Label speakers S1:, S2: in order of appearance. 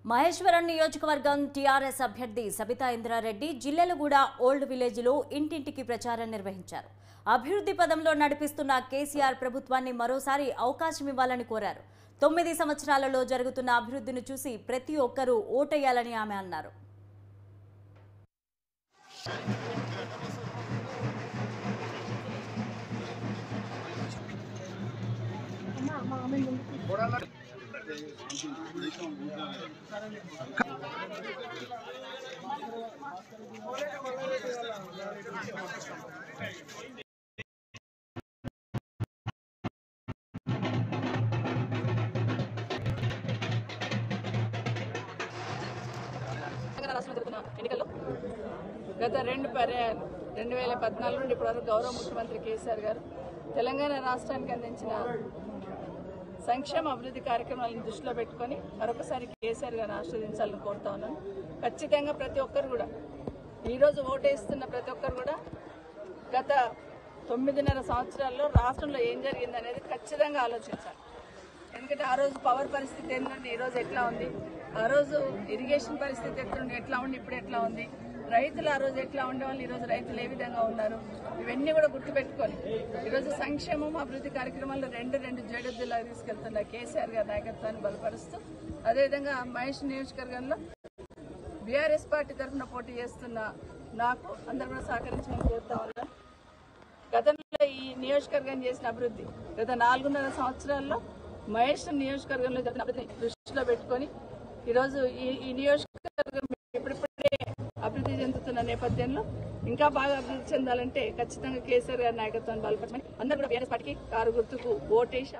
S1: మహేశ్వరం నియోజకవర్గం టీఆర్ఎస్ అభ్యర్థి Sabitha Indra Reddy Jillelaguda old village లో ఇంటింటికి ప్రచారం నిర్వహించారు. అభివృద్ధి పదంలో నడిపిస్తున్న కేసీఆర్ ప్రభుత్వాన్ని మరోసారి అవకాశం ఇవ్వాలని కోరారు. 9 సంవత్సరాలలో జరుగుతున్న అభివృద్ధిని చూసి ప్రతి ఒక్కరూ ఓటేయాలని ఆమె అన్నారు.
S2: ఎన్నికల్లో గత 2 పర్యాయాలు 2014 నుండి ఇప్పటివరకు గౌరవ ముఖ్యమంత్రి కేసీఆర్ గారు తెలంగాణ రాష్ట్రానికి అందించిన సంక్షేమ అభివృద్ధి కార్యక్రమాలను దృష్టిలో పెట్టుకొని మరొకసారి కేసీఆర్ గారిని ఆశీర్వదించాలని కోరుతా ఉన్నాను. ఖచ్చితంగా ప్రతి ఒక్కరు కూడా ఈరోజు ఓటేస్తున్న ప్రతి ఒక్కరు కూడా గత 9.5 సంవత్సరాల్లో రాష్ట్రంలో ఏం జరిగింది అనేది ఖచ్చితంగా ఆలోచించాలి. ఎందుకంటే ఆ రోజు పవర్ పరిస్థితి ఏంటంటే ఈరోజు ఎట్లా ఉంది, ఆ రోజు ఇరిగేషన్ పరిస్థితి ఎట్లా ఉండి ఇప్పుడు ఎట్లా ఉంది, రైతులు ఆ రోజు ఎట్లా ఉండేవాళ్ళు ఈరోజు రైతులు ఏ విధంగా ఉన్నారు, ఇవన్నీ కూడా గుర్తుపెట్టుకొని ఈరోజు సంక్షేమం అభివృద్ధి కార్యక్రమాల్లో రెండు జేడెద్దులాగా తీసుకెళ్తున్న కేసీఆర్ గారి నాయకత్వాన్ని బలపరుస్తూ అదేవిధంగా మహేష్ నియోజకవర్గంలో బీఆర్ఎస్ పార్టీ తరఫున పోటీ చేస్తున్న నాకు అందరూ కూడా సహకరించమని కోరుతా ఉన్నాను. గతంలో ఈ నియోజకవర్గం చేసిన అభివృద్ధి గత 4.5 సంవత్సరాల్లో మహేష్ నియోజకవర్గంలో జరిగిన అభివృద్ధిని దృష్టిలో పెట్టుకొని ఈరోజు ఈ నియోజకవర్గం ఇప్పుడిప్పుడే అభివృద్ధి చెందుతున్న నేపథ్యంలో ఇంకా బాగా అభివృద్ధి చెందాలంటే ఖచ్చితంగా కేసీఆర్ గారి నాయకత్వాన్ని బలపరచమని అందరూ కూడా బీఆర్ఎస్ పార్టీకి కారు గుర్తుకు ఓటేసి